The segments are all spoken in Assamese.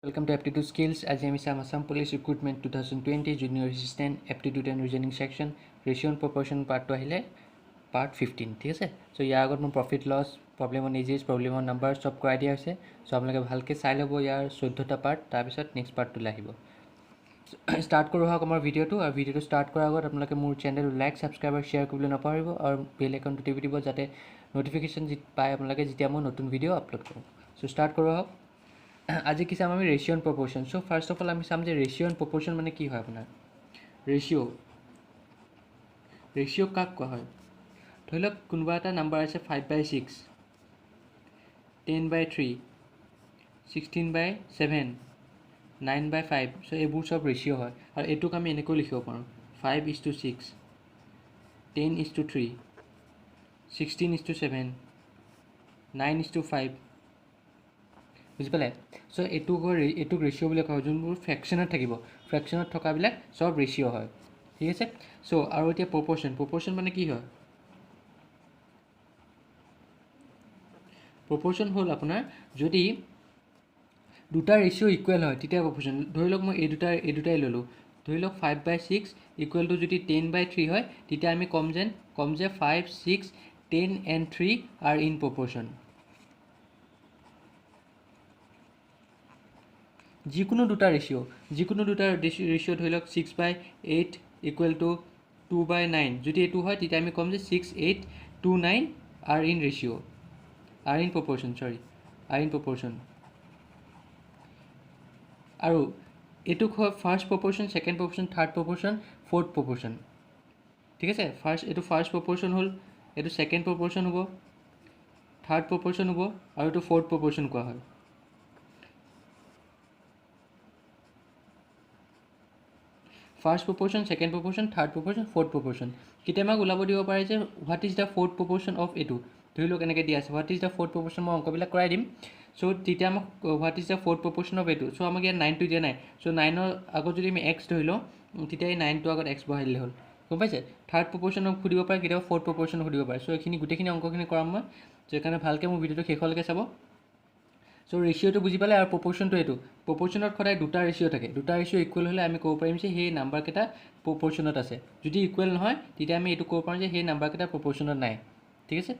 Welcome to Aptitude Skills. As I am Assam Police Recruitment 2020 Junior Assistant Aptitude and Reasoning Section Ratio and Proportion Part 2 আহিলে Part 15 ঠিক আছে সো ইয়াৰ আগত মোৰ profit loss problem on ages problem on number সব কৰাই দিয়া হৈছে সো আপোনালোকে ভালকৈ চাই ল'ব ইয়াৰ 14টা পাৰ্ট তাৰপিছত নেক্সট পাৰ্টটোলৈ আহিব ষ্টাৰ্ট কৰোঁ হওক আমাৰ ভিডিঅ'টো আৰু ভিডিঅ'টো ষ্টাৰ্ট কৰাৰ আগত আপোনালোকে মোৰ চেনেলটো লাইক ছাবস্ক্ৰাইব আৰু শ্বেয়াৰ কৰিবলৈ নাপাহৰিব আৰু বেল আইকনটো টিপি দিব যাতে ন'টিফিকেশ্যন পায় আপোনালোকে যেতিয়া মই নতুন ভিডিঅ' আপলোড কৰোঁ সো ষ্টাৰ্ট কৰোঁ হওক আজি কি চাম আমি ratio' and proportion so' first of all আমি চাম যে ৰেচিঅ' এণ্ড প্ৰপৰ্শ্যন মানে কি হয় আপোনাৰ ৰেচিঅ' কাক কোৱা হয় ধৰি লওক কোনোবা এটা নাম্বাৰ আছে 5/6 10/3 16/7 9/5 চ' এইবোৰ চব ৰেচিঅ' হয় আৰু এইটোক আমি এনেকৈ লিখিব পাৰোঁ 5:6 10:3 16:7 9:5 বুজি পালে চ' এইটোক ৰেচিঅ' বুলি কোৱা হয় যোনবোৰ ফ্ৰেকশ্যনত থাকিব ফ্ৰেকশ্যনত থকাবিলাক চব ৰেচিঅ' হয় ঠিক আছে চ' আৰু এতিয়া প্ৰপৰ্শ্যন মানে কি হয় প্ৰপৰ্শ্যন হ'ল আপোনাৰ যদি দুটা ৰেচিঅ' ইকুৱেল হয় তেতিয়া প্ৰপৰ্শ্যন ধৰি লওক মই এই দুটাই ল'লোঁ ধৰি লওক 5/6 ইকুৱেল টু যদি 10/3 হয় তেতিয়া আমি ক'ম যে 5, 6, 10 and 3 are in proportion যিকোনো দুটা ৰেচিঅ' ধৰি লওক 6/8 ইকুৱেল টু 2/9 যদি এইটো হয় তেতিয়া আমি ক'ম যে 6, 8, 2, 9 are in proportion আৰু এইটোক হয় first proportion second proportion third proportion fourth প্ৰপৰ্শ্যন ঠিক আছে এইটো ফাৰ্ষ্ট প্ৰপৰ্শ্যন হ'ল এইটো ছেকেণ্ড প্ৰপৰ্শ্যন হ'ব থাৰ্ড প্ৰপৰ্শ্যন হ'ব আৰু এইটো ফ'ৰ্থ প্ৰপৰ্শ্যন কোৱা হয় first proportion second proportion third proportion fourth proportion কেতিয়াবা ওলাব দিব পাৰে যে what is the fourth proportion of এইটো ধৰি লওক এনেকৈ দিয়া আছে what is the fourth proportion মই অংকবিলাক কৰাই দিম চ' তেতিয়া আমাক what is the fourth proportion of এইটো চ' আমাক ইয়াত 9টো দিয়া নাই চ' 9ৰ আগত যদি আমি এক্স ধৰি লওঁ তেতিয়া এই 9টোৰ আগত এক্স বহাই দিলে হ'ল গম পাইছে থাৰ্ড প্ৰপৰ্শ্যনক সুধিব পাৰে কেতিয়াবা ফ'ৰ্থ প্ৰপৰ্শ্যনক সুধিব পাৰে চ' এইখিনি গোটেইখিনি অংকখিনি কৰাম মই চ' সেইকাৰণে ভালকৈ মোৰ ভিডিঅ'টো শেষলৈকে চাব চ' ৰেচিঅ'টো বুজি পালে আৰু প্ৰপৰ্শ্যনটো এইটো প্ৰপৰ্শ্যনত সদায় দুটা ৰেচিঅ' থাকে দুটা ৰেচিঅ' ইকুৱেল হ'লে আমি ক'ব পাৰিম যে সেই নাম্বাৰকেইটা প্ৰপৰ্শ্যনত আছে যদি ইকুৱেল নহয় তেতিয়া আমি এইটো ক'ব পাৰোঁ যে সেই নাম্বাৰকেইটা প্ৰপৰ্শ্যনত নাই ঠিক আছে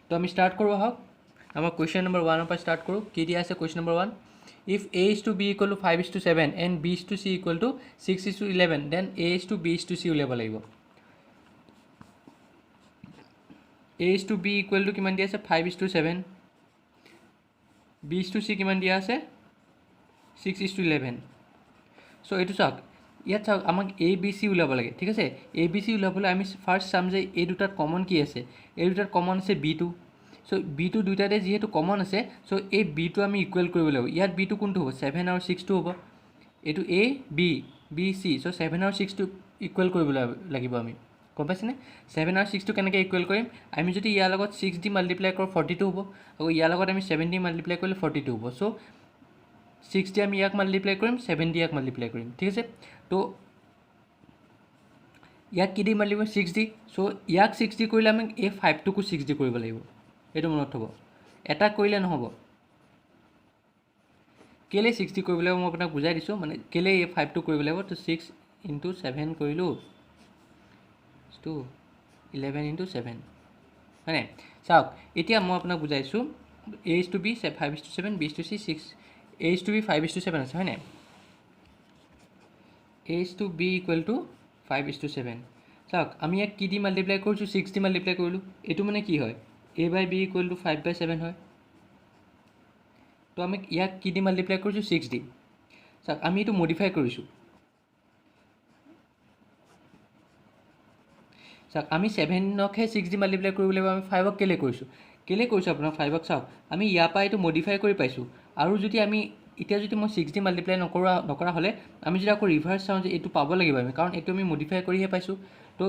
তো আমি ষ্টাৰ্ট কৰোঁ আহক আমাৰ কুৱেশ্যন নম্বৰ 1ৰ পৰা ষ্টাৰ্ট কৰোঁ কি দিয়া আছে question number 1 if a is to b equal to 5:7 and b is to c equal to 6:11 then a is to b is to c উলিয়াব লাগিব a is to b equal to কিমান দিয়া আছে 5:7 b is to c কিমান দিয়া আছে 6:11 চ' এইটো চাওক ইয়াত চাওক আমাক এ বি চি উলিয়াব লাগে ঠিক আছে এ বি চি উলিয়াবলৈ আমি ফাৰ্ষ্ট চাম যে এই দুটাত কমন কি আছে এই দুটাত কমন আছে বিটো চ' বিটো দুইটাতে যিহেতু কমন আছে চ' এই বিটো আমি ইকুৱেল কৰিব লাগিব ইয়াত বিটো কোনটো হ'ব 7 আৰু 6টো হ'ব এইটো এ বি চি চ' 7 আৰু 6টো ইকুৱেল কৰিব লাগিব আমি গম পাইছেনে 7 আৰু 6টো কেনেকৈ ইকুৱেল কৰিম আমি যদি ইয়াৰ লগত 6 দি মাল্টিপ্লাই কৰোঁ 42 হ'ব আকৌ ইয়াৰ লগত আমি 7 দি মাল্টিপ্লাই কৰিলে 42 হ'ব চ' 6 দি আমি ইয়াক মাল্টিপ্লাই কৰিম 7 দি ইয়াক মাল্টিপ্লাই কৰিম ঠিক আছে তো ইয়াক কি দি মাল্টিপ্লাই 6 দি চ' ইয়াক 6 দি কৰিলে আমি এই 5টোকো 6 দি কৰিব লাগিব এইটো মনত থ'ব এটা কৰিলে নহ'ব কেলৈ 6 দি কৰিব লাগিব মই আপোনাক বুজাই দিছোঁ মানে কেলৈ এই 5টো কৰিব লাগিব তো 6 × 7 কৰিলোঁ টু 11 × 7 হয়নে চাওক এতিয়া মই আপোনাক বুজাইছোঁ a is to b 5:7 b is to c 6 a is to b 5:7 আছে হয়নে a is to b equal to 5:7 চাওক আমি ইয়াক কি দি মাল্টিপ্লাই কৰিছোঁ 6 দি মাল্টিপ্লাই কৰিলোঁ এইটো মানে কি হয় a/b equal to 5/7 হয় তো আমি ইয়াক কি দি মাল্টিপ্লাই কৰিছোঁ 6 দি চাওক আমি এইটো মডিফাই কৰিছোঁ চাওক আমি 7কহে 6 দি মাল্টিপ্লাই কৰিব লাগিব আমি 5ক কেলৈ কৰিছোঁ আপোনাক 5ক চাওক আমি ইয়াৰ পৰা এইটো মডিফাই কৰি পাইছোঁ আৰু যদি আমি এতিয়া যদি মই 6 দি মাল্টিপ্লাই নকৰা হ'লে আমি যদি আকৌ ৰিভাৰ্চ চাওঁ যে এইটো পাব লাগিব আমি কাৰণ এইটো আমি মডিফাই কৰিহে পাইছোঁ তো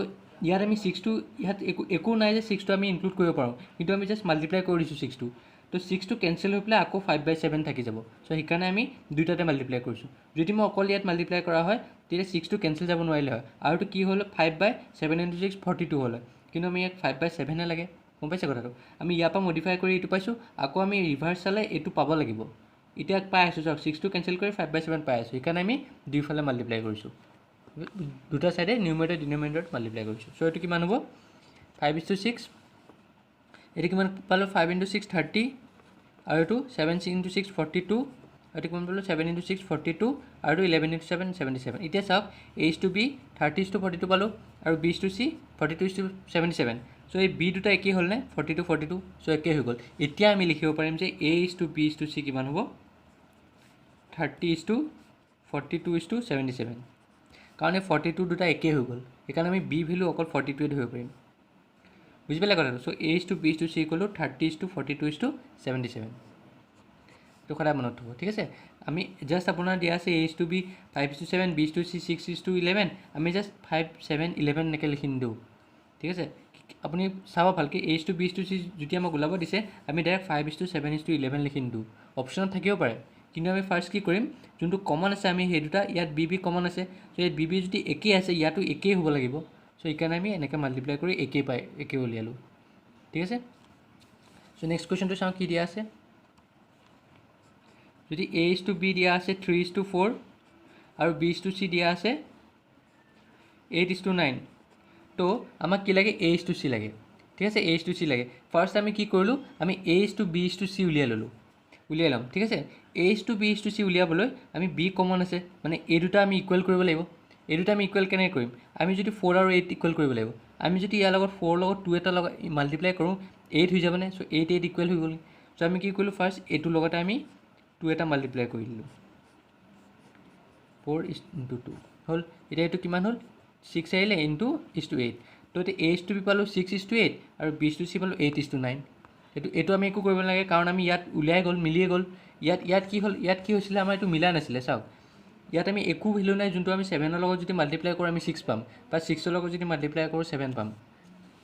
ইয়াত আমি 6টো ইয়াত একো নাই যে 6টো আমি ইনক্লুড কৰিব পাৰোঁ কিন্তু আমি জাষ্ট মাল্টিপ্লাই কৰি দিছোঁ 6টো তো 6টো কেঞ্চেল হৈ পেলাই আকৌ 5/7 থাকি যাব চ' সেইকাৰণে আমি দুইটাতে মাল্টিপ্লাই কৰিছোঁ যদি মই অকল ইয়াত মাল্টিপ্লাই কৰা হয় তেতিয়া 6টো কেঞ্চেল যাব নোৱাৰিলে হয় আৰু এইটো কি হ'ল 5/7 × 6 42 হ'ল কিন্তু আমি ইয়াক 5/7হে লাগে গম পাইছে কথাটো আমি ইয়াৰ পৰা মডিফাই কৰি এইটো পাইছোঁ আকৌ আমি ৰিভাৰ্চ চালে এইটো পাব লাগিব এতিয়া পাই আছোঁ চাওক 6টো কেঞ্চেল কৰি 5/7 পাই আছোঁ, সেইকাৰণে আমি দুইফালে মাল্টিপ্লাই কৰিছোঁ, দুটা চাইডে নিউমাৰেটৰ ডিনমিনেটৰত মাল্টিপ্লাই কৰিছোঁ। চ' এইটো কিমান হ'ব 5:6, এইটো কিমান পালোঁ 5 × 6 30, আৰু এইটো 7 × 6 42, এইটো কিমান পালোঁ 7 × 6 42, আৰু 11 × 7 77। এতিয়া চাওক A:B 30:42 পালোঁ, আৰু B:C 42:77। চ' এই বি দুটা একেই হ'লনে 42:42, চ' একেই হৈ গ'ল। এতিয়া আমি লিখিব পাৰিম যে A:B:C কিমান হ'ব 30:42:77, কাৰণ এই 42 দুটা একেই হৈ গ'ল, সেইকাৰণে আমি বি ভেলু অকল 42 ধৰিব পাৰিম। বুজি পালে কথাটো? চ' A:B:C = 30:42:77, এইটো সদায় মনত থ'ব, ঠিক আছে। আমি জাষ্ট আপোনাৰ দিয়া আছে A:B 5:7, B:C 6:11, আমি জাষ্ট 5, 7, 11 এনেকৈ লিখি নিদিওঁ, ঠিক আছে। আপুনি চাব ভালকৈ A:B:C যদি আমাক ওলাব দিছে আমি ডাইৰেক্ট 5:7:11 লিখি নিদিওঁ, অপশ্যনত থাকিব পাৰে, কিন্তু আমি ফাৰ্ষ্ট কি কৰিম যোনটো কমন আছে আমি সেই দুটা, ইয়াত BB কমন আছে, চ' ইয়াত BB যদি একেই আছে ইয়াতো একেই হ'ব লাগিব, চ' সেইকাৰণে আমি এনেকৈ মাল্টিপ্লাই কৰি একেই উলিয়ালোঁ, ঠিক আছে। চ' নেক্সট কুৱেশ্যনটো চাওঁ কি দিয়া আছে। যদি A:B দিয়া আছে 3:4 আৰু B:C দিয়া আছে 8:9, তো আমাক কি লাগে A:C লাগে, ঠিক আছে। A:C লাগে। ফাৰ্ষ্ট আমি কি কৰিলোঁ আমি A:B:C উলিয়াই ল'ম, ঠিক আছে। A:B:C উলিয়াবলৈ আমি B কমন আছে, মানে এই দুটা আমি ইকুৱেল কৰিব লাগিব। এই দুটা আমি ইকুৱেল কেনেকৈ কৰিম, আমি যদি 4 আৰু 8 ইকুৱেল কৰিব লাগিব, আমি যদি ইয়াৰ লগত 4 লগত 2 এটা লগত মাল্টিপ্লাই কৰোঁ 8 হৈ যাবনে, চ' 8 ইকুৱেল হৈ গ'ল। চ' আমি কি কৰিলোঁ ফাৰ্ষ্ট এইটোৰ লগতে আমি 2 এটা মাল্টিপ্লাই কৰি দিলোঁ, 4 × 2 হ'ল। এতিয়া এইটো কিমান হ'ল 6 আহিলে × 8, তো এতিয়া A:B পালোঁ 6:8 আৰু B:C পালোঁ 8:9। এইটো আমি একো কৰিব নালাগে, কাৰণ আমি ইয়াত উলিয়াই গ'ল, মিলিয়ে গ'ল। ইয়াত কি হ'ল, ইয়াত কি হৈছিলে আমাৰ এইটো মিলা নাছিলে, চাওক ইয়াত আমি একো ভেলু নাই, যোনটো আমি 7ৰ লগত যদি মাল্টিপ্লাই কৰোঁ আমি 6 পাম, বা 6ৰ লগত যদি মাল্টিপ্লাই কৰোঁ 7 পাম,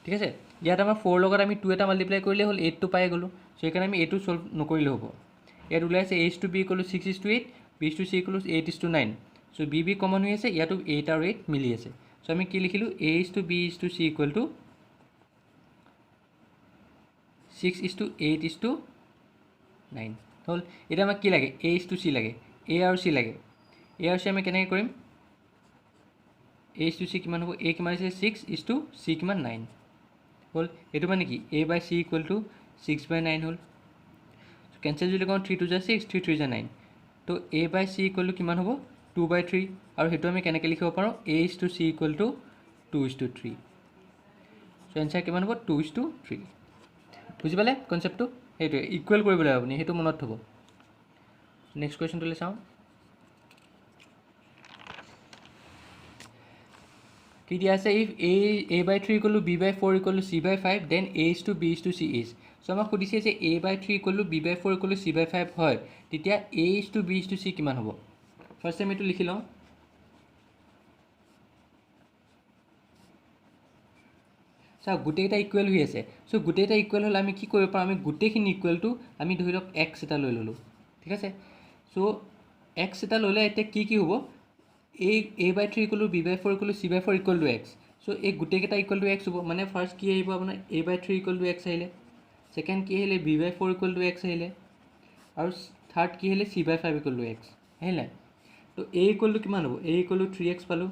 ঠিক আছে। ইয়াত আমাৰ 4 লগত আমি 2 এটা মাল্টিপ্লাই কৰিলে হ'ল, 8টো পাই গ'লোঁ, চ' সেইকাৰণে আমি এইটো ছল্ভ নকৰিলে হ'ব। ইয়াত ওলাইছে A:B = 6:8, B:C = 8:9, চ' BB কমন হৈ আছে, ইয়াতো 8 আৰু 8 মিলি আছে, চ' আমি কি লিখিলোঁ A:B:C = 6:8:9 হ'ল। এতিয়া আমাক কি লাগে A:C লাগে, A আৰু C লাগে। A আৰু C আমি কেনেকৈ কৰিম, A:C কিমান হ'ব, A কিমান আছে 6:C কিমান 9 হ'ল। এইটো মানে কি A/C = 6/9 হ'ল। কেঞ্চেল যদি কৰোঁ 3 × 2 = 6, 3 × 3 = 9, তো A/C = কিমান হ'ব 2/3, আৰু সেইটো আমি কেনেকৈ লিখিব পাৰোঁ A:C = 2:3, চ' এনচাৰ কিমান হ'ব 2:3। বুজি পালে কনচেপ্টটো, সেইটোৱে ইকুৱেল কৰিব লাগিব আপুনি, সেইটো মনত থ'ব। নেক্সট কুৱেশ্যনটোলৈ চাওঁ। কি দিয়া আছে, if A/3 = B/4 = C/5, then A:B:C is। চ' আমাক সুধিছে যে A/3 = B/4 = C/5 হয়, তেতিয়া A:B:C কিমান হ'ব। ফাৰ্ষ্ট আমি এইটো লিখি লওঁ। চাওক গোটেইকেইটা ইকুৱেল হৈ আছে, চ' গোটেইকেইটা ইকুৱেল হ'লে আমি কি কৰিব পাৰোঁ, আমি গোটেইখিনি ইকুৱেলটো আমি ধৰি লওক X এটা লৈ ল'লোঁ, ঠিক আছে। চ' X এটা ল'লে এতিয়া কি হ'ব, A/3 = B/4 = C/4 = X, চ' এই গোটেইকেইটা ইকুৱেল টু X হ'ব, মানে ফাৰ্ষ্ট কি আহিব আপোনাৰ A/3 = X আহিলে, ছেকেণ্ড কি আহিলে B/4 = X আহিলে, আৰু থাৰ্ড কি আহিলে C/5 = X আহিলে। তো A = কিমান হ'ব, A = 3X পালোঁ,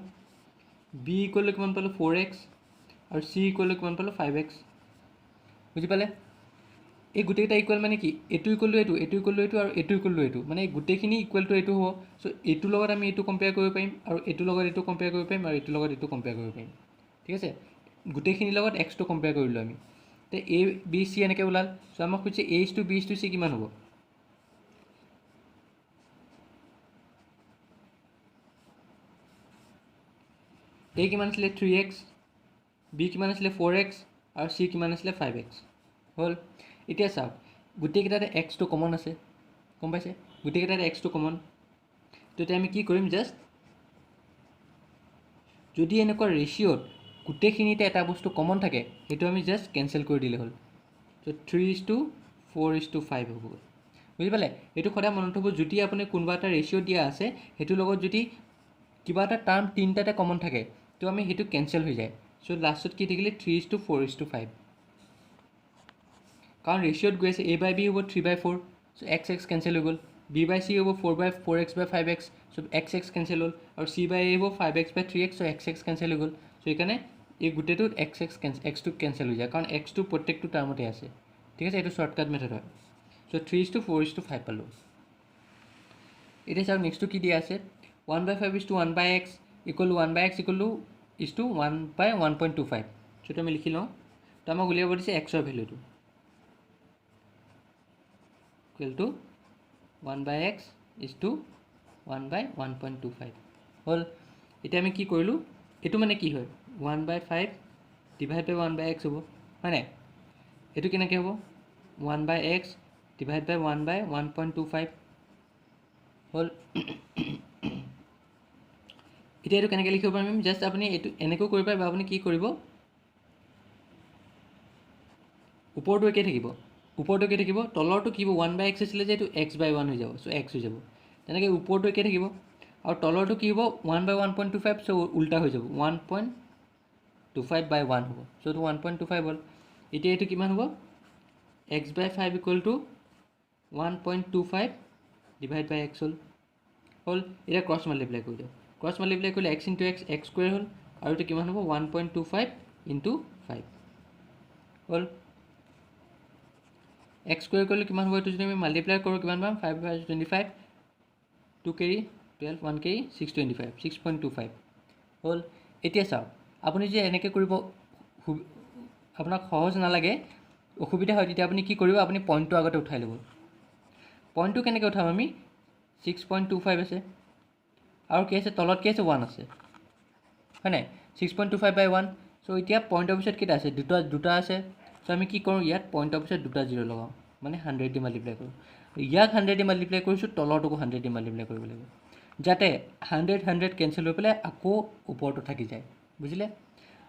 B = কিমান পালোঁ 4X, আৰু C = কিমান পালোঁ 5X। বুজি পালে, এই গোটেইকেইটা ইকুৱেল মানে কি এইটো ইকুৱেল টু এইটো, এইটো ইকুৱেল টু এইটো, আৰু এইটো ইকুৱেল টু এইটো, মানে গোটেইখিনি ইকুৱেল টু এইটো হ'ব। চ' এইটোৰ লগত আমি এইটো কম্পেয়াৰ কৰিব পাৰিম, আৰু এইটোৰ লগত এইটো কম্পেয়াৰ কৰিব পাৰিম, আৰু এইটোৰ লগত এইটো কম্পেয়াৰ কৰিব পাৰিম, ঠিক আছে। গোটেইখিনিৰ লগত Xটো কম্পেয়াৰ কৰিলোঁ আমি, তে A/B/C এনেকৈ ওলাল। চ' আমাক সুধিছে A:B:C কিমান হ'ব। A কিমান আছিলে 3X, B কিমান আছিলে 4X, আৰু C কিমান আছিলে 5X হ'ল। এতিয়া চাওক গোটেইকেইটাতে Xটো কমন আছে, গম পাইছে, গোটেইকেইটাতে Xটো কমন। তো এতিয়া আমি কি কৰিম, জাষ্ট যদি এনেকুৱা ৰেচিঅ'ত গোটেইখিনিতে এটা বস্তু কমন থাকে, সেইটো আমি জাষ্ট কেঞ্চেল কৰি দিলে হ'ল। ত' 3:4:5 হ'ব। বুজি পালে, এইটো সদায় মনত থ'ব, যদি আপুনি কোনোবা এটা ৰেচিঅ' দিয়া আছে সেইটোৰ লগত যদি কিবা এটা টাৰ্ম তিনিটাতে কমন থাকে, তো আমি সেইটো কেঞ্চেল হৈ যায়। চ' লাষ্টত কি থাকিলে 3:4:5, কাৰণ ৰেচিঅ'ত গৈ আছে A/B হ'ব 3/4, চ' X কেঞ্চেল হৈ গ'ল। বি বাই চি হ'ব 4x বাই 5x, চ' x কেঞ্চেল হ'ল, আৰু চি বাই এ হ'ব 5x বাই 3x, চ' x কেঞ্চেল হৈ গ'ল। চ' সেইকাৰণে এই গোটেইটোত এক্সটো কেঞ্চেল হৈ যায়, কাৰণ এক্সটো প্ৰত্যেকটো টাৰ্মতে আছে, ঠিক আছে। এইটো শ্বৰ্টকাট মেথড হয়। চ' 3:4:5 পালোঁ। এতিয়া চাওক নেক্সটটো কি দিয়া আছে, 1/5:1/x equal to 1/x equal to 1/1.25। চ' এইটো আমি লিখি লওঁ। তো আমাক উলিয়াব দিছে এক্সৰ ভেলুটো ইকুৱেল টু 1/x = 1/1.25 হ'ল। এতিয়া আমি কি কৰিলোঁ, এইটো মানে কি হয় 1/5 ডিভাইড বাই 1/x হ'ব, হয় নাই? এইটো কেনেকৈ হ'ব 1/x ডিভাইড বাই 1/1.25 হ'ল। এতিয়া এইটো কেনেকৈ লিখিব পাৰিম? জাষ্ট আপুনি এইটো এনেকৈ কৰিব পাৰিব। আপুনি কি কৰিব, ওপৰটো একেই থাকিব, তলৰটো কি হ'ব 1/x আছিলে যে এইটো x/1 হৈ যাব, চ' x হৈ যাব। তেনেকৈ ওপৰটো একেই থাকিব, আৰু তলৰটো কি হ'ব 1/1.25, চ' উল্টা হৈ যাব 1.25/1 হ'ব, চ' এইটো 1.25 হ'ল। এতিয়া এইটো কিমান হ'ব, x/5 equal to 1.25 divide by x হ'ল। এতিয়া ক্ৰছ মাল্টিপ্লাই কৰি দিওঁ। ক্ৰছ মাল্টিপ্লাই কৰিলে x × x স্কুৱেৰ হ'ল, আৰু এইটো কিমান হ'ব 1.25 × 5 হ'ল। x স্কুৱেৰ কৰিলে কিমান হ'ব, এইটো যদি আমি মাল্টিপ্লাই কৰোঁ কিমান পাম, 5/25, 2 কেৰি 12, 1 কেৰি 625, 6.25 হ'ল। এতিয়া চাওক, আপুনি যে এনেকৈ কৰিব আপোনাক সহজ নালাগে, অসুবিধা হয়, তেতিয়া আপুনি কি কৰিব, আপুনি পইণ্টটো আগতে উঠাই ল'ব। পইণ্টটো কেনেকৈ উঠাম আমি, 6.25 আছে, আৰু কি আছে তলত, কি আছে 1 আছে, হয় নাই? 6.25/1, চ' এতিয়া পইণ্টৰ পিছত কেইটা আছে, দুটা আছে। চ' আমি কি কৰোঁ, ইয়াত পইণ্টৰ পিছত দুটা জিৰ' লগাওঁ, মানে 100 দি মাল্টিপ্লাই কৰোঁ। ইয়াক 100 দি মাল্টিপ্লাই কৰিছোঁ, তলৰটোকো 100 দি মাল্টিপ্লাই কৰিব লাগিব, যাতে 100 কেঞ্চেল হৈ পেলাই আকৌ ওপৰটো থাকি যায়, বুজিলে?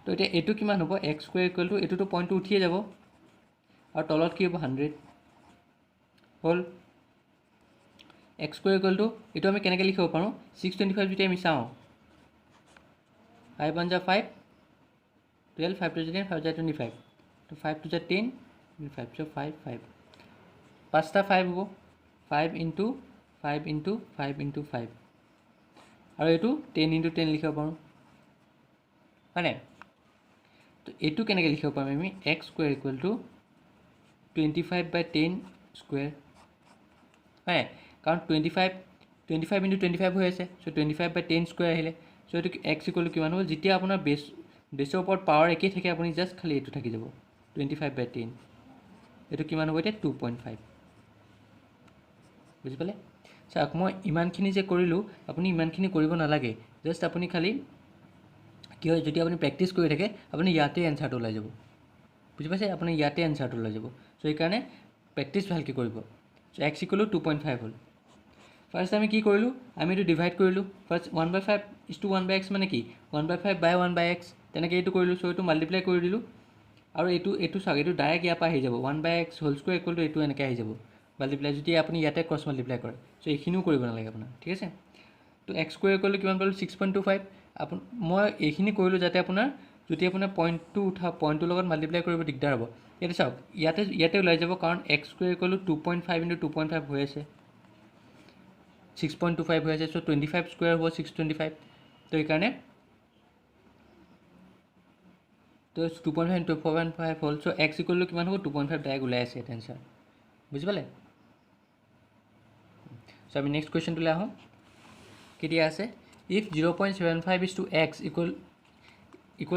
তো এতিয়া এইটো কিমান হ'ব, x স্কুৱেৰ ইকুৱেল টু, এইটোতো পইণ্টটো উঠিয়ে যাব, আৰু তলত কি হ'ব 100 হ'ল। x স্কুৱেৰ ইকুৱেল টু, এইটো আমি কেনেকৈ লিখিব পাৰোঁ, 625 যদি আমি চাওঁ, 5 × 1 = 5, 12, 5 × 2 = 10, 5 × 25, তো 5 × 2 = 10, 5, চ' 5, 5, 5টা 5 হ'ব, 5 × 5 × 5 × 5, আৰু এইটো 10 × 10 লিখিব পাৰোঁ, হয় নাই? তো এইটো কেনেকৈ লিখিব পাৰিম আমি, x square equal to 25/10 square, হয়, কাৰণ 25 × 25 হৈ আছে, চ' 25/10 স্কুৱেৰ আহিলে, চ' এইটো x ইকুৱেল টু কিমান হ'ব, যেতিয়া আপোনাৰ বেছৰ ওপৰত পাৱাৰ একেই থাকে, আপুনি জাষ্ট খালি এইটো থাকি যাব 25/10, এইটো কিমান হ'ব এতিয়া 2.5, বুজি পালে? চাওক, মই ইমানখিনি যে কৰিলোঁ, আপুনি ইমানখিনি কৰিব নালাগে, জাষ্ট আপুনি খালি কি হয়, যদি আপুনি প্ৰেক্টিছ কৰি থাকে, আপুনি ইয়াতে এনচাৰটো ওলাই যাব, বুজি পাইছে? আপুনি ইয়াতে এনচাৰটো ওলাই যাব, চ' সেইকাৰণে প্ৰেক্টিছ ভালকৈ কৰিব। চ' x ইকুৱেল টু 2.5 হ'ল। ফাৰ্ষ্ট আমি কি কৰিলোঁ, আমি এইটো ডিভাইড কৰিলোঁ। ফাৰ্ষ্ট 1/5 = 1/x মানে কি, 1/5/1/x, তেনেকৈ এইটো কৰিলোঁ, চ' এইটো মাল্টিপ্লাই কৰি দিলোঁ, আৰু এইটো চাওক, এইটো ডাইৰেক্ট ইয়াৰ পৰা আহি যাব, 1/x whole square equal to এইটো এনেকৈ আহি যাব মাল্টিপ্লাই, যদি আপুনি ইয়াতে ক্ৰছ মাল্টিপ্লাই কৰে, চ' এইখিনিও কৰিব নালাগে আপোনাৰ, ঠিক আছে? তো x স্কুৱেৰ ইকুৱেল টু কিমান পালোঁ, 6.25। মই এইখিনি কৰিলোঁ যাতে আপোনাৰ, যদি আপোনাৰ পইণ্টটোৰ লগত মাল্টিপ্লাই কৰিব দিগদাৰ হ'ব। এইটো চাওক, ইয়াতে ওলাই যাব, কাৰণ x স্কুৱেৰ ইকুৱেল টু 2.5 × 2.5 হৈ আছে, 6.25 হৈ আছে, চ' 25 স্কুৱেৰ হ'ব 625, তো সেইকাৰণে তো 2.5 × 2.5 হ'ল, চ' x ইকুৱেল টু কিমান হ'ব, 2.5 ডাইৰেক্ট ওলাই আছে এটা এনচাৰ, বুজি পালে? চ' আমি নেক্সট কুৱেশ্যনটোলৈ আহোঁ। কি দিয়া আছে, if 0.75 x equal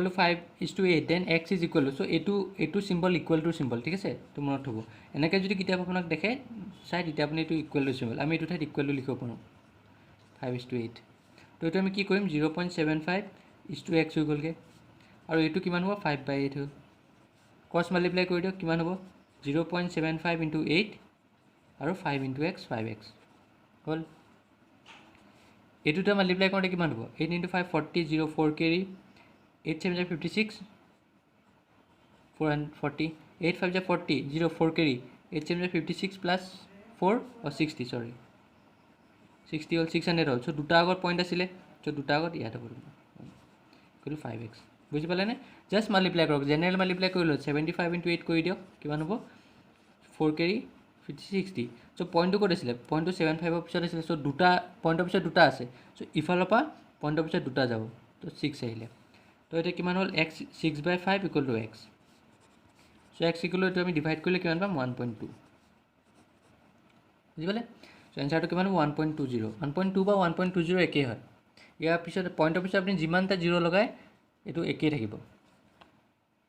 to 5:8, then x is equal to, so' এইটো চিম্বল ইকুৱেল টু চিম্বল, ঠিক আছে? তো মনত থ'ব, এনেকৈ যদি কেতিয়াবা আপোনাক দেখে চাই, তেতিয়া আপুনি এইটো ইকুৱেল টু চিম্বল, আমি এইটো ঠাইত ইকুৱেল টু লিখিব পাৰোঁ 5:8। তো এইটো আমি কি কৰিম, 0.75 x হৈ গ'লগৈ, আৰু এইটো কিমান হ'ব 5/8 হ'ল। ক্ৰছ মাল্টিপ্লাই কৰি দিয়ক, কিমান হ'ব 0.75 × 8 আৰু 5 × x 5x হ'ল। এইটোতে মাল্টিপ্লাই কৰোঁতে কিমান হ'ব, 8 × 5 40, 0 4 কেৰি, 8 7 = 56, 440, 8 5 = 40, 0 4 কেৰি, 8 7 = 56 প্লাছ 4 60, চৰি 60 হ'ল, 600 হ'ল। চ' দুটা আগত পইণ্ট আছিলে, চ' দুটা আগত ইয়াত হ'ব, কিন্তু 5x, বুজি পালেনে? জাষ্ট মাল্টিপ্লাই কৰক, জেনেৰেল মাল্টিপ্লাই কৰি লওক, 75 × 8 কৰি দিয়ক, কিমান হ'ব 4 কেৰি 60 চ' পইণ্টটো ক'ত আছিলে পইণ্টটো 75ৰ পিছত আছিলে চ' দুটা পইণ্টৰ পিছত দুটা আছে চ' ইফালৰ পৰা পইণ্টৰ পিছত দুটা যাব তো 6 আহিলে তো এতিয়া কিমান হ'ল x 6/5 equal to x so' x equal two এইটো আমি ডিভাইড কৰিলে কিমান পাম 1.2 বুজি পালে চ' এনচাৰটো কিমান হ'ব 1.20 1.2 বা 1.20 একেই হয় ইয়াৰ পিছত পইণ্টৰ পিছত আপুনি যিমানটা জিৰ' লগায় এইটো একেই থাকিব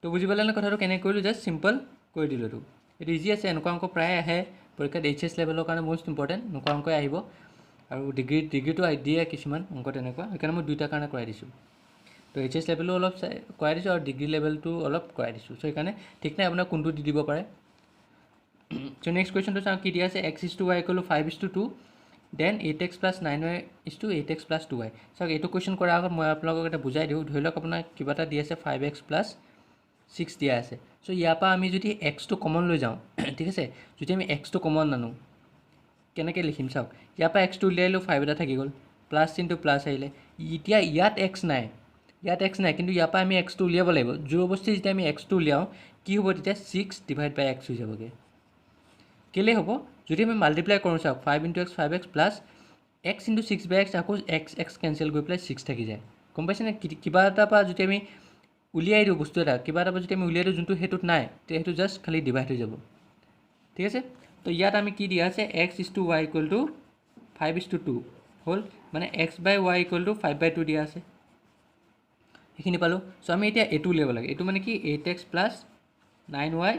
তো বুজি পালে নে কথাটো কেনেকৈ কৰিলোঁ জাষ্ট চিম্পল কৰি দিলোঁ এইটো এইটো ইজি আছে এনেকুৱা অংক প্ৰায় আহে পৰীক্ষাত HS লেভেলৰ কাৰণে মষ্ট ইম্পৰ্টেণ্ট এনেকুৱা অংকই আহিব আৰু ডিগ্ৰীটো দিয়ে কিছুমান অংক তেনেকুৱা সেইকাৰণে মই দুইটাৰ কাৰণে কৰাই দিছোঁ তো HS লেভেলো অলপ কৰাই দিছোঁ আৰু ডিগ্ৰী লেভেলটো অলপ কৰাই দিছোঁ চ' সেইকাৰণে ঠিক নাই আপোনাক কোনটো দি দিব পাৰে চ' নেক্সট কুৱেশ্যনটো চাওঁ কি দিয়া আছে x is to y equal to 5:2 then 8x plus 9y is to 8x plus 2y চাওক এইটো কুৱেশ্যন কৰাৰ আগত মই আপোনালোকক এটা বুজাই দিওঁ ধৰি লওক আপোনাৰ কিবা এটা দি আছে 5x plus 6 দিয়া আছে চ' ইয়াৰ পৰা আমি যদি এক্সটো কমন লৈ যাওঁ ঠিক আছে যদি আমি এক্সটো কমন নানো কেনেকৈ লিখিম চাওক ইয়াৰ পৰা এক্সটো উলিয়াই লৈ 5 এটা থাকি গ'ল প্লাছ ইনটু প্লাছ আহিলে এতিয়া ইয়াত এক্স নাই কিন্তু ইয়াৰ পৰা আমি এক্সটো উলিয়াব লাগিব জবৰদস্তি যেতিয়া আমি এক্সটো উলিয়াওঁ কি হ'ব তেতিয়া 6/x হৈ যাবগৈ কেলৈ হ'ব যদি আমি মাল্টিপ্লাই কৰোঁ চাওক 5 × x 5x plus x × 6/x আকৌ x কেঞ্চেল কৰি পেলাই 6 থাকি যায় গম পাইছেনে কিবা এটাৰ পৰা যদি আমি উলিয়াই দিওঁ বস্তু এটা কিবা এটা যদি আমি উলিয়াই দিওঁ যোনটো সেইটোত নাই তেতিয়া সেইটো জাষ্ট খালি ডিভাইড হৈ যাব ঠিক আছে তো ইয়াত আমি কি দিয়া আছে x is to y equal to 5:2 হ'ল মানে x/y equal to 5/2 দিয়া আছে এইখিনি পালোঁ চ' আমি এতিয়া এইটো উলিয়াব লাগে এইটো মানে কি 8x plus 9y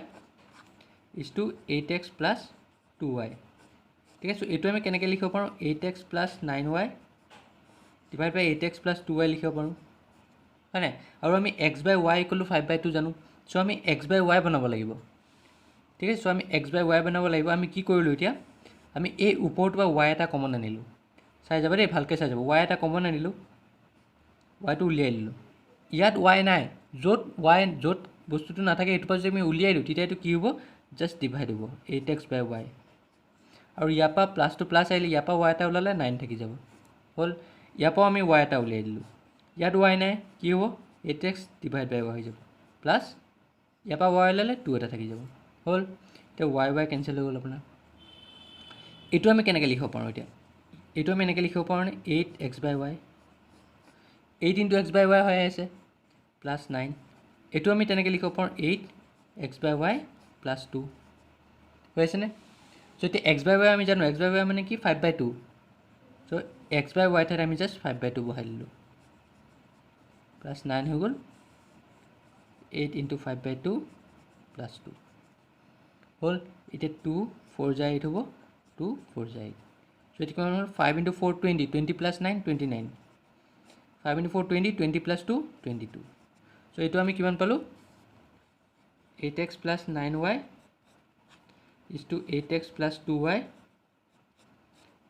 is to 8x plus 2y ঠিক আছে এইটো আমি কেনেকৈ লিখিব পাৰোঁ 8x plus 9y ডিভাইড বাই 8x plus 2y লিখিব পাৰোঁ হয় নাই আৰু আমি x/y equal to 5/2 জানো চ' আমি x/y বনাব লাগিব ঠিক আছে চ' আমি x/y বনাব লাগিব আমি কি কৰিলোঁ এতিয়া আমি এই ওপৰটো বা y এটা কমন আনিলোঁ চাই যাব দেই ভালকৈ চাই যাব y এটা কমন আনিলোঁ yটো উলিয়াই দিলোঁ ইয়াত y নাই য'ত বস্তুটো নাথাকে এইটোৰ পৰা যদি আমি উলিয়াই দিওঁ তেতিয়া এইটো কি হ'ব জাষ্ট ডিভাইড হ'ব 8x/y আৰু ইয়াৰ পৰা প্লাছ টু প্লাছ আহিলে ইয়াৰ পৰা y এটা ওলালে 9 থাকি যাব হ'ল ইয়াৰ পৰাও আমি y এটা উলিয়াই দিলোঁ ইয়াত y নাই কি হ'ব 8x/y হৈ যাব প্লাছ ইয়াৰ পৰা y ওলালে 2 এটা থাকি যাব হ'ল এতিয়া y কেঞ্চেল হৈ গ'ল আপোনাৰ এইটো আমি কেনেকৈ লিখিব পাৰোঁ এতিয়া এইটো আমি এনেকৈ লিখিব পাৰোঁ নে 8x/y 8 × x/y হৈ আছে প্লাছ 9 এইটো আমি তেনেকৈ লিখিব পাৰোঁ 8x/y প্লাছ 2 হৈ আছেনে চ' এতিয়া x/y আমি জানো x/y মানে কি 5/2 চ' x/y ঠাইত আমি জাষ্ট 5/2 বহাই দিলোঁ প্লাছ 9 হৈ গ'ল 8 × 5/2 প্লাছ 2 হ'ল এতিয়া 2 4 যায় 8 হ'ব 2 4 যায় 8 চ' এতিয়া কিমান হ'ল 5 × 4 20 20 plus 9 29 5 × 4 20 20 plus 2 22 চ' এইটো আমি কিমান পালোঁ 8x plus 9y is to 8x plus 2y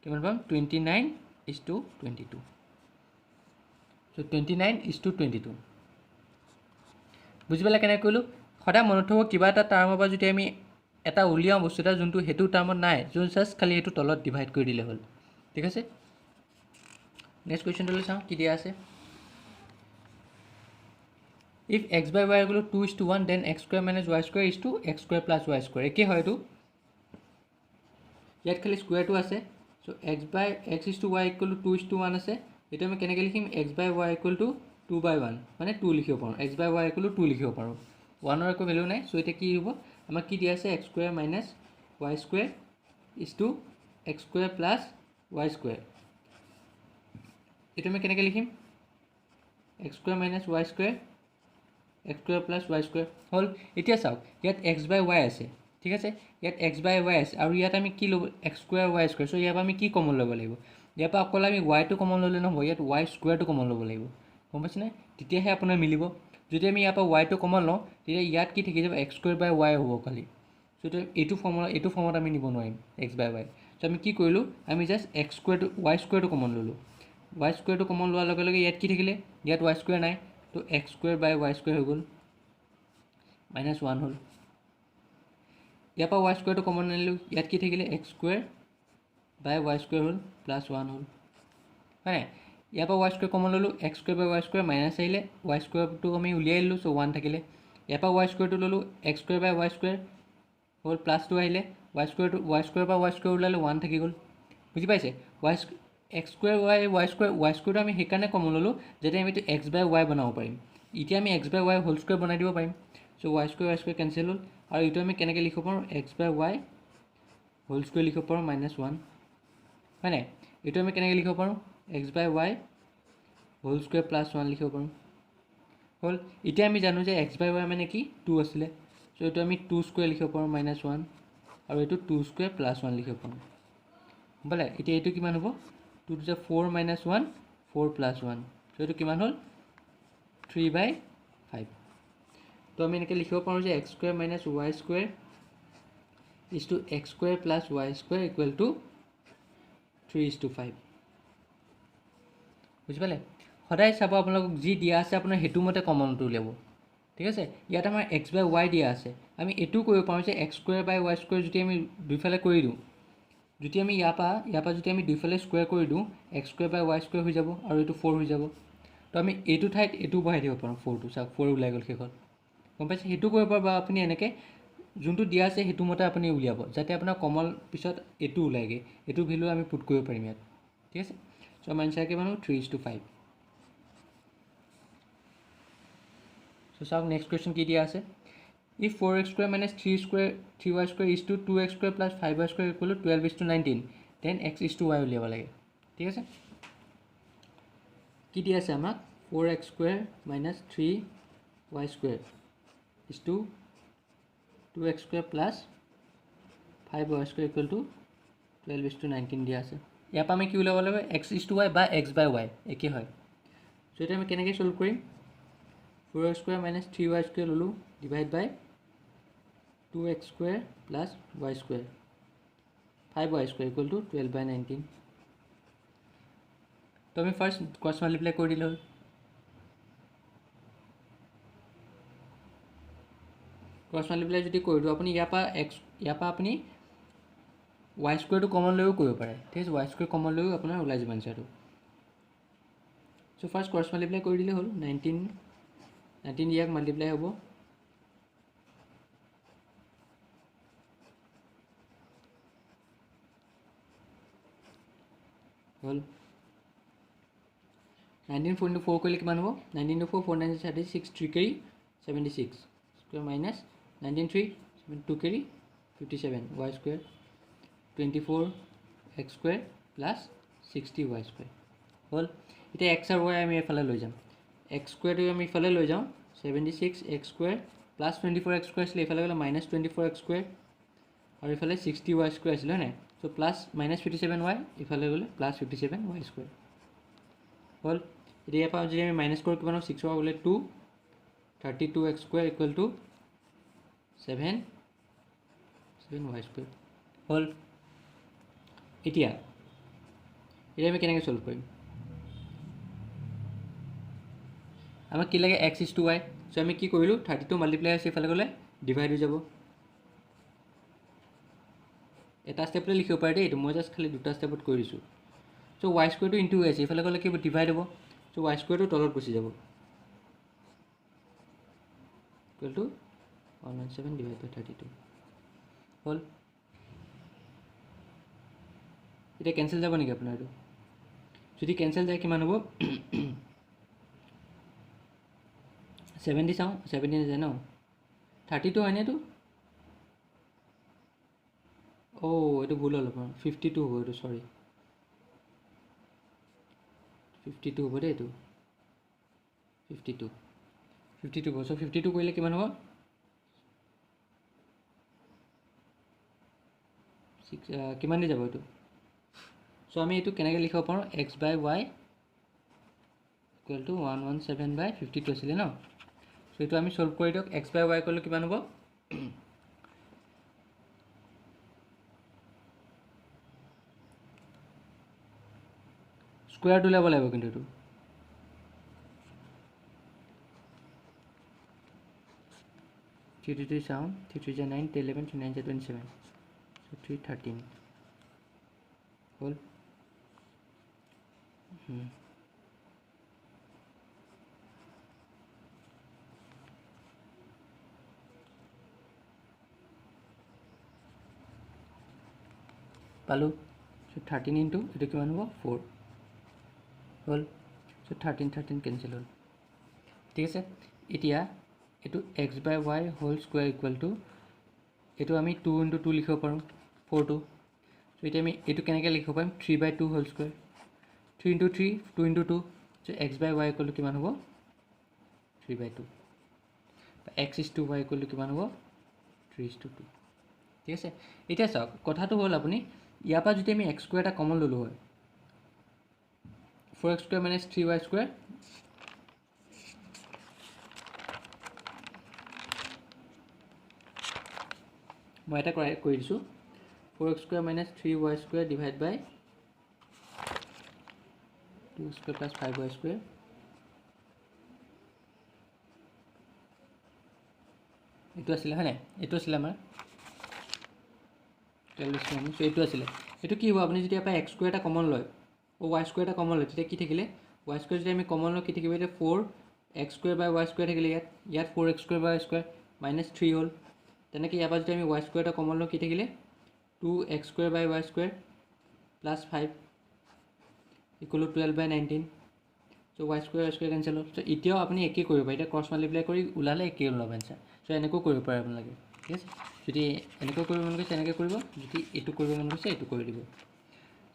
কিমান পাম 29 is to 22 so' 29 is to 22 বুজি পালে কেনেকৈ কৰিলোঁ সদায় মনত থ'ব কিবা এটা টাৰ্মৰ পৰা যদি আমি এটা উলিয়াওঁ বস্তু এটা যোনটো সেইটো টাৰ্মত নাই যোন জাষ্ট খালি সেইটো তলত ডিভাইড কৰি দিলে হ'ল ঠিক আছে নেক্সট কুৱেশ্যনটোলৈ চাওঁ কি দিয়া আছে if x/y equal to 2:1 then x² minus y² is to x² plus y² একেই হয় এইটো ইয়াত খালি স্কুৱেৰটো আছে চ' x is to y equal to 2:1 আছে এইটো আমি কেনেকৈ লিখিম x/y equal to 2/1 মানে 2 লিখিব পাৰোঁ x/y equal to 2 লিখিব পাৰোঁ 1ৰ একো ভেলু নাই চ' এতিয়া কি হ'ব আমাক কি দিয়া আছে x² minus y² is to x² plus y² এইটো আমি কেনেকৈ লিখিম x² minus y² x² plus y² হ'ল এতিয়া চাওক ইয়াত x/y আছে ঠিক আছে ইয়াত x/y আছে আৰু ইয়াত আমি কি ল'ব x² y² চ' ইয়াৰ পৰা আমি কি কমন ল'ব লাগিব ইয়াৰ পৰা অকল আমি yটো কমন ল'লে নহ'ব ইয়াত y² কমন ল'ব লাগিব গম পাইছেনে তেতিয়াহে আপোনাৰ মিলিব যদি আমি ইয়াৰ পৰা yটো কমন লওঁ তেতিয়া ইয়াত কি থাকি যাব x²/y হ'ব খালি চ' এইটো ফৰ্মত আমি নিব নোৱাৰিম x/y চ' আমি কি কৰিলোঁ আমি জাষ্ট y² কমন ল'লোঁ y² কমন লোৱাৰ লগে লগে ইয়াত কি থাকিলে ইয়াত y² নাই তো x²/y² হৈ গ'ল -1 হ'ল ইয়াৰ পৰা y² কমন আনিলোঁ ইয়াত কি থাকিলে x²/y² হ'ল +1 হ'ল হয় নাই ইয়াৰ পৰা y² কমন ল'লোঁ x²/y² মাইনাছ আহিলে y²টো আমি উলিয়াই দিলোঁ চ' 1 থাকিলে ইয়াৰ পৰা y² ল'লোঁ x²/y² হ'ল +2 আহিলে y স্কুৱেৰ পৰা y স্কুৱেৰ ওলালে 1 থাকি গ'ল বুজি পাইছে x স্কুৱেৰ y স্কুৱেৰটো আমি সেইকাৰণে কমন ল'লোঁ যাতে আমি এইটো x বাই y বনাব পাৰিম এতিয়া আমি x by y whole square বনাই দিব পাৰিম চ' y স্কুৱেৰ কেঞ্চেল হ'ল আৰু এইটো আমি কেনেকৈ লিখিব পাৰোঁ x by y whole square লিখিব পাৰোঁ -1 হয় নাই এইটো আমি কেনেকৈ লিখিব পাৰোঁ x by y whole square +1 লিখিব পাৰোঁ হ'ল এতিয়া আমি জানো যে x বাই y মানে কি 2 আছিলে চ' এইটো আমি 2 স্কুৱেৰ লিখিব পাৰোঁ -1 আৰু এইটো 2 স্কুৱেৰ +1 লিখিব পাৰোঁ বোলে এতিয়া এইটো কিমান হ'ব 2 to the 4 - 1 4 + 1 চ' এইটো কিমান হ'ল 3/5 তো আমি এনেকৈ লিখিব পাৰোঁ যে x square - y square is to x square plus y square equal to 3:5 বুজি পালে সদায় চাব আপোনালোকক যি দিয়া আছে আপোনাৰ সেইটো মতে কমনটো উলিয়াব ঠিক আছে ইয়াত আমাৰ x বাই y দিয়া আছে আমি এইটোও কৰিব পাৰোঁ যে x square by y square যদি আমি দুইফালে কৰি দিওঁ যদি আমি ইয়াৰ পৰা যদি আমি দুইফালে স্কুৱেৰ কৰি দিওঁ x square by y square হৈ যাব আৰু এইটো 4 হৈ যাব তো আমি এইটো ঠাইত এইটো বহাই দিব পাৰোঁ 4টো চাওক 4 ওলাই গ'ল শেষত গম পাইছে সেইটো কৰিব পাৰোঁ বা আপুনি এনেকৈ যোনটো দিয়া আছে সেইটো মতে আপুনি উলিয়াব যাতে আপোনাৰ কমন পিছত এইটো ওলায়গৈ এইটো ভেলু আমি পুট কৰিব পাৰিম ইয়াত ঠিক আছে চ' আমাৰ এনচাৰ কিমান হ'ব 3:5 চ' চাওক নেক্সট কুৱেশ্যন কি দিয়া আছে if 4x square minus 3y square is to 2x square plus 5y square equal to 12:19 then x is to y উলিয়াব লাগে ঠিক আছে কি দিয়া আছে আমাক 4x square minus 3y square is to 2x square plus 5y square equal to 12:19 দিয়া আছে ইয়াৰ পৰা আমি কি উলিয়াব লাগিব x is to y বা x by y একে হয় চ' এতিয়া আমি কেনেকৈ সলভ কৰিম 4x square minus 3y square ল'লোঁ divide by 2x square plus y square 5y square equal to 12/19 তো আমি ফাৰ্ষ্ট ক্ৰছ মাল্টিপ্লাই কৰি দিলোঁ ক্ৰছ মাল্টিপ্লাই যদি কৰি দিওঁ আপুনি ইয়াৰ পৰা আপুনি y স্কুৱেৰটো কমন লৈও কৰিব পাৰে ঠিক আছে y স্কুৱেৰ কমন লৈও আপোনাৰ ওলাই যাব এনচাৰটো চ' ফাৰ্ষ্ট ক্ৰছ মাল্টিপ্লাই কৰি দিলে হ'ল 19 ইয়াক মাল্টিপ্লাই হ'ব হ'ল 19 4 কৰিলে কিমান হ'ব 19 4 4 9 36 3 carry 76 square minus 19 3 2 carry 57 y square 24 x square plus 60 y square হ'ল এতিয়া x আৰু y আমি এফালে লৈ যাম x স্কুৱেৰটো আমি ইফালে লৈ যাওঁ 76 x square plus 24 x square আছিলে ইফালে গ'লে -24 x স্কুৱেৰ আৰু ইফালে 60 y স্কুৱেৰ আছিলে হয় নাই চ' প্লাছ -57 y ইফালে গ'লে প্লাছ 57 y স্কুৱেৰ হ'ল এতিয়া ইয়াৰ পৰা যদি আমি মাইনাছ কৰোঁ কিমান হ'ব 6 পৰা গ'লে 2 32 x square equal to 7 y square হ'ল এতিয়া আমি কেনেকৈ সলভ কৰিম আমাক কি লাগে x is to y চ' আমি কি কৰিলোঁ 32 মাল্টিপ্লাই আছে ইফালে গ'লে ডিভাইড হৈ যাব এটা ষ্টেপতে লিখিব পাৰে দেই এইটো মই জাষ্ট খালি দুটা ষ্টেপত কৰি দিছোঁ চ' y স্কুৱেৰটো ইনটু হৈ আছে ইফালে গ'লে কি ডিভাইড হ'ব চ' y স্কুৱেৰটো তলত গুচি যাব ইকুৱেল টু 117 ডিভাইড বাই 32 হ'ল এতিয়া কেঞ্চেল যাব নেকি আপোনাৰ এইটো যদি কেঞ্চেল যায় কিমান হ'ব 70 চাওঁ 70 নাযায় ন 32 হয়নে এইটো এইটো ভুল হ'ল আপোনাৰ 52 হ'ব এইটো চৰি 52 হ'ব দেই এইটো 52 হ'ব চ' 52 কৰিলে কিমান হ'ব 6 কিমান দি যাব এইটো চ' আমি এইটো কেনেকৈ লিখিব পাৰোঁ x by y equal to 117/52 আছিলে ন চ' এইটো আমি সলভ কৰি দিয়ক x বাই y কৰিলে কিমান হ'ব স্কুৱেৰটো উলিয়াব লাগিব কিন্তু এইটো 3 চাওঁ 3 9 11 9 27 চ' 313 হ'ল পালোঁ চ' 13 ইনটু এইটো কিমান হ'ব 4 হ'ল চ' 13 কেঞ্চেল হ'ল ঠিক আছে এতিয়া এইটো x/y whole square equal to এইটো আমি 2 ইনটু 2 লিখিব পাৰোঁ 4 চ' এতিয়া আমি এইটো কেনেকৈ লিখিব পাৰিম 3/2 whole square 3 into 3 2 into 2 so' x/y equal to কিমান হ'ব 3/2 x/y ইকুৱেল টু কিমান হ'ব 3:2 ঠিক আছে এতিয়া চাওক কথাটো হ'ল আপুনি ইয়াৰ পৰা যদি আমি x স্কুৱেৰ এটা কমন ল'লোঁ হয় 4x square minus 3y square মই এটা কৰি দিছোঁ 4x square minus 3y square divide by 2 square plus 5y square এইটো আছিলে হয় নাই এইটো আছিলে আমাৰ 12 চ' এইটো আছিলে এইটো কি হ'ব আপুনি যদি ইয়াৰ পৰা x স্কুৱেৰ এটা কমন লয় y স্কুৱেৰ এটা কমন লয় তেতিয়া কি থাকিলে y স্কুৱেৰ যদি আমি কমন লওঁ কি থাকিব এতিয়া 4x square by y square থাকিলে ইয়াত 4x square by y square minus 3 হ'ল তেনেকৈ ইয়াৰ পৰা যদি আমি y স্কুৱেৰ এটা কমন লওঁ কি থাকিলে 2x square by y square plus 5 equal to 12/19 so' y square cancel হ'ল চ' এতিয়াও আপুনি একেই কৰিব পাৰে এতিয়া ক্ৰছ মাল্টিপ্লাই কৰি ওলালে একেই ওলাব এনচাৰ চ' এনেকৈ কৰিব পাৰে আপোনালোকে ঠিক আছে যদি এনেকৈ কৰিব মন গৈছে এনেকৈ কৰিব যদি এইটো কৰিব মন গৈছে এইটো কৰি দিব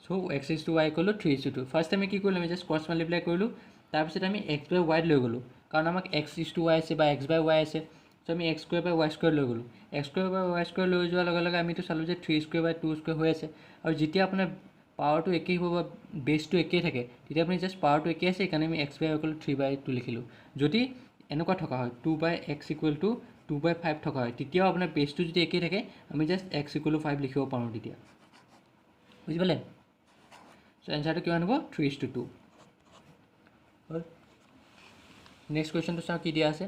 চ' x/y ইকুৱেল টু 3:2 ফাৰ্ষ্ট আমি কি কৰিলোঁ আমি জাষ্ট ক্ৰছ মাল্টিপ্লাই কৰিলোঁ তাৰপিছত আমি x/y লৈ গ'লোঁ কাৰণ আমাক x/y আছে বা x/y আছে চ' আমি x square by y square লৈ গ'লোঁ x square by y square লৈ যোৱাৰ লগে লগে আমিতো চালোঁ যে 3² হৈ আছে আৰু যেতিয়া আপোনাৰ পাৱাৰটো একেই হ'ব বা বেছটো একেই থাকে তেতিয়া আপুনি জাষ্ট পাৱাৰটো একেই আছে সেইকাৰণে আমি x/y ইকুৱেল টু 3/2 লিখিলোঁ যদি এনেকুৱা থকা হয় 2/x ইকুৱেল টু 2/5 থকা হয় তেতিয়াও আপোনাৰ বেছটো যদি একেই থাকে আমি জাষ্ট x ইকুৱেল টু 5 লিখিব পাৰোঁ তেতিয়া বুজি পালে চ' এনচাৰটো কিমান হ'ব 3:2 হ'ল নেক্সট কুৱেশ্যনটো চাওঁ কি দিয়া আছে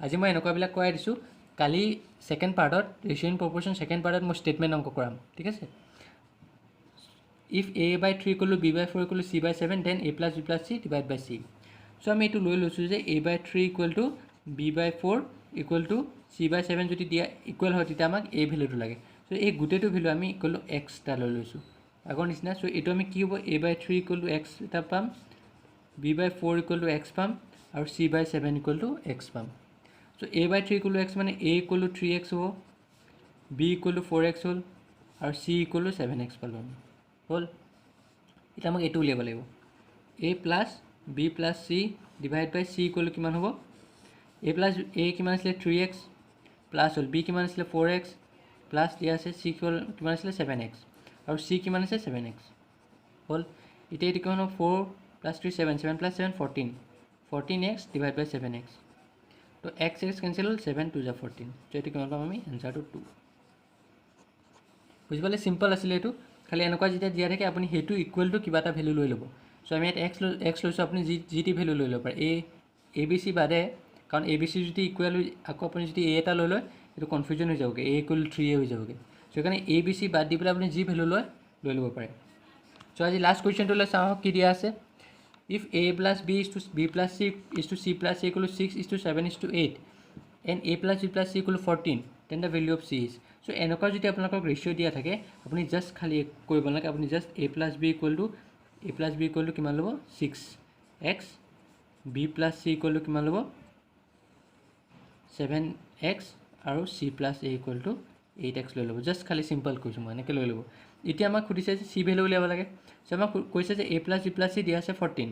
আজি মই এনেকুৱাবিলাক কৰাই দিছোঁ কালি ছেকেণ্ড পাৰ্টত ৰেচিঅ' ইন প্ৰপ'ৰ্শ্যন ছেকেণ্ড পাৰ্টত মই ষ্টেটমেণ্ট অংক কৰাম ঠিক আছে if a/3 equal to b/4 equal to c/7 then a + b + c divide by c so' আমি এইটো লৈ লৈছোঁ যে a/3 equal to b/4 equal to c/7 যদি দিয়া ইকুৱেল হয় তেতিয়া আমাক a ভেলুটো লাগে চ' এই গোটেইটো ভেলু আমি ইকুৱেল টু x এটা লৈ লৈছোঁ আগৰ নিচিনা চ' এইটো আমি কি হ'ব a/3 ইকুৱেল টু x এটা পাম b/4 ইকুৱেল টু x পাম আৰু c/7 ইকুৱেল টু x পাম চ' a/3 ইকুৱেল টু x মানে a ইকুৱেল টু 3x হ'ব b ইকুৱেল টু 4x হ'ল আৰু c ইকুৱেল টু 7x পালোঁ আমি হ'ল এতিয়া আমাক এইটো উলিয়াব লাগিব a plus b plus c divide by c equal to কিমান হ'ব a কিমান আছিলে 3x প্লাছ হ'ল b কিমান আছিলে 4x প্লাছ দিয়া আছে c কিমান আছিলে 7x আৰু c কিমান আছে 7x হ'ল এতিয়া এইটো কিমান হ'ব 4 + 3 7 7 + 7 14x ডিভাইড বাই 7x তো x কেঞ্চেল হ'ল 7 2 = 14 চ' এইটো কিমান পাম আমি এনচাৰটো 2 বুজি পালে চিম্পল আছিলে এইটো খালি এনেকুৱা যেতিয়া দিয়া থাকে আপুনি সেইটো ইকুৱেল টু কিবা এটা ভেলু লৈ ল'ব চ' আমি ইয়াত x লৈছোঁ আপুনি যি টি ভেলু লৈ ল'ব পাৰে a b c বাদে কাৰণ a b c যদি ইকুৱেল হৈ আকৌ আপুনি যদি a এটা লৈ লয় এইটো কনফিউজন হৈ যাবগৈ a ইকুৱেল টু 3 হৈ যাবগৈ চ' সেইকাৰণে a b c বাদ দি পেলাই আপুনি যি ভেলু লৈ ল'ব পাৰে চ' আজি লাষ্ট কুৱেশ্যনটোলৈ চাওঁ কি দিয়া আছে if a plus b is to b plus c is to c plus a equal to 6 is to 7 is to 8 and a plus b plus c equal to 14 then the value of c is so এনেকুৱা যদি আপোনালোকক ৰেচিঅ' দিয়া থাকে আপুনি জাষ্ট খালি কৰিব নালাগে আপুনি just a plus b equal to কিমান ল'ব 6x b plus c equal to কিমান ল'ব 7x আৰু c plus a equal to 8x লৈ ল'ব জাষ্ট খালি চিম্পল কৈছোঁ মই এনেকৈ লৈ ল'ব এতিয়া আমাক সুধিছে যে c ভেলু উলিয়াব লাগে চ' আমাক কৈছে যে a plus b plus c দিয়া আছে 14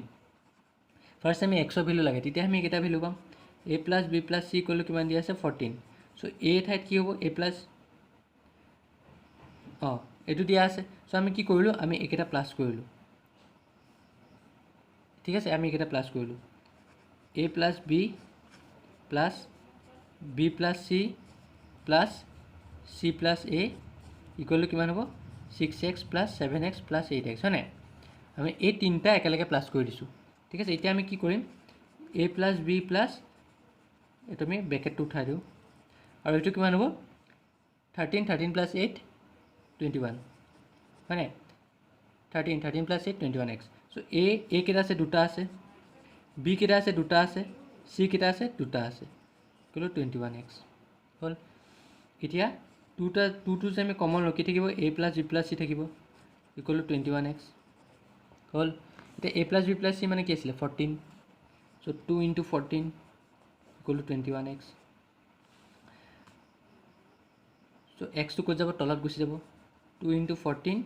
ফাৰ্ষ্ট আমি x ভেলু লাগে তেতিয়া আমি কেইটা ভেলু পাম a plus b plus c equal to কিমান দিয়া আছে 14 চ' a ঠাইত কি হ'ব a plus এইটো দিয়া আছে চ' আমি কি কৰিলোঁ আমি এইকেইটা প্লাছ কৰিলোঁ ঠিক আছে আমি এইকেইটা প্লাছ কৰিলোঁ a plus b plus b plus c plus c plus a equal to কিমান হ'ব 6x plus 7x plus 8x হয় নাই আমি এই তিনিটা একেলগে প্লাছ কৰি দিছোঁ ঠিক আছে এতিয়া আমি কি কৰিম a plus b plus এইটো আমি ব্ৰেকেটটো উঠাই দিওঁ আৰু এইটো কিমান হ'ব 13 plus 8 21 হয় নাই 13 plus 8 21x চ' a কেইটা আছে দুটা আছে b কেইটা আছে দুটা আছে c কেইটা আছে দুটা আছে ক'লো 21x হ'ল এতিয়া 2 যে আমি কমন লওঁ কি থাকিব a plus b plus c থাকিব ইকুৱেল টু 21x হ'ল। এতিয়া a plus B plus C মানে কি আছিলে 14, so' 2 into 14 equal to 21x। So' এক্সটো ক'ত যাব, তলত গুচি যাব, 2 into 14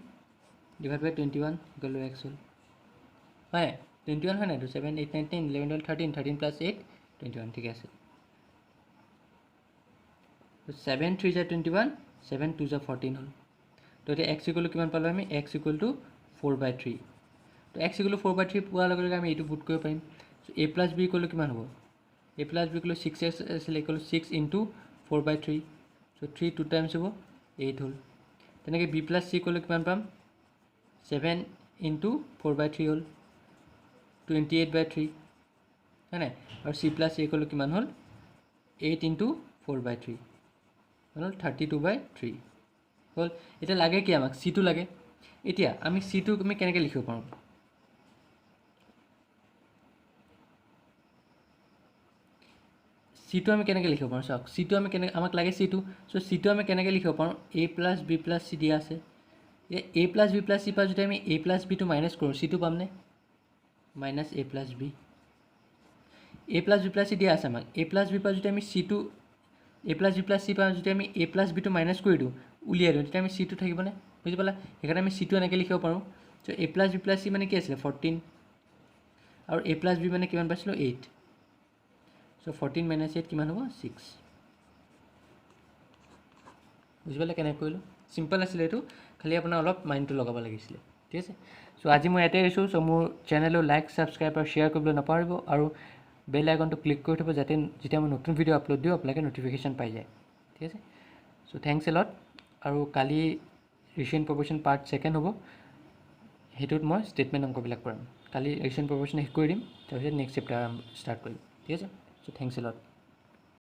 divide by 21 equal to X হ'ল। হয় 21 হয় নাই, 7 8 9 10 11 12 13 13 প্লাছ 8 21 ঠিকে আছে। 7 3 যা 21, 7 2 যা 14 হ'ল। তো এতিয়া এক্স ইকুৱেল টু কিমান পালোঁ আমি, এক্স ইকুৱেল টু 4/3। তো এক্স ইকুৱেল টু 4/3 পোৱাৰ লগে লগে আমি এইটো পুট কৰিব পাৰিম। So' a plus B equal to কিমান হ'ব, a plus B equal to 6x আছিলে, equal to 6 into 4/3। So' 3 2 times হ'ব 8 হ'ল। তেনেকৈ B plus C equal to কিমান পাম, 7 ইণ্টু 4/3 হ'ল 28/3 হয় নাই। আৰু C plus C equal to কিমান হ'ল, 8 ইণ্টু 4/3 হ'ল 32/3 হ'ল। এতিয়া লাগে কি আমাক, চিটো লাগে। এতিয়া আমি চিটো আমি কেনেকৈ লিখিব পাৰোঁ, চিটো আমি কেনেকৈ লিখিব পাৰোঁ চাওক, চিটো আমি আমাক লাগে চিটো। চ' চিটো আমি কেনেকৈ লিখিব পাৰোঁ, a plus B plus C দিয়া আছে। এতিয়া a plus B plus C পৰা যদি আমি a প্লাছ বিটো মাইনাছ কৰোঁ, চিটো পামনে, minus a plus B. a plus B plus C দিয়া আছে আমাক, a প্লাছ বি পৰা যদি আমি চিটো a plus B plus C পৰা যদি আমি a প্লাছ বিটো মাইনাছ কৰি দিওঁ, উলিয়াই দিওঁ, তেতিয়া আমি চিটো থাকিবনে, বুজি পালা। সেইকাৰণে আমি চিটো এনেকৈ লিখিব পাৰোঁ। So' a plus B plus C মানে কি আছিলে 14, আৰু a প্লাছ বি মানে কিমান পাইছিলোঁ 8। চ' 14 মাইনাছ 8 কিমান হ'ব 6। বুজি পালে কেনেকৈ কৰিলোঁ, চিম্পল আছিলে এইটো, খালি আপোনাৰ অলপ মাইণ্ডটো লগাব লাগিছিলে, ঠিক আছে। চ' আজি মই ইয়াতে এৰিছোঁ। চ' মোৰ চেনেলটো লাইক ছাবস্ক্ৰাইব আৰু শ্বেয়াৰ কৰিবলৈ নাপাহৰিব, আৰু বেল আইকনটো ক্লিক কৰি থ'ব, যাতে যেতিয়া মই নতুন ভিডিঅ' আপলোড দিওঁ আপোনালোকে ন'টিফিকেশ্যন পাই যায়, ঠিক আছে। চ' থেংকছ এ লট। আৰু কালি ৰেচিয়েণ্ট প্ৰপ'ৰ্শ্যন পাৰ্ট 2 হ'ব, সেইটোত মই ষ্টেটমেণ্ট অংকবিলাক কৰাম। কালি ৰেচিয়েণ্ট প্ৰপ'ৰ্শ্যন শেষ কৰি দিম, তাৰপিছত নেক্সট চেপ্টাৰ ষ্টাৰ্ট কৰিম, ঠিক আছে। চ' থেংকছ এ লট।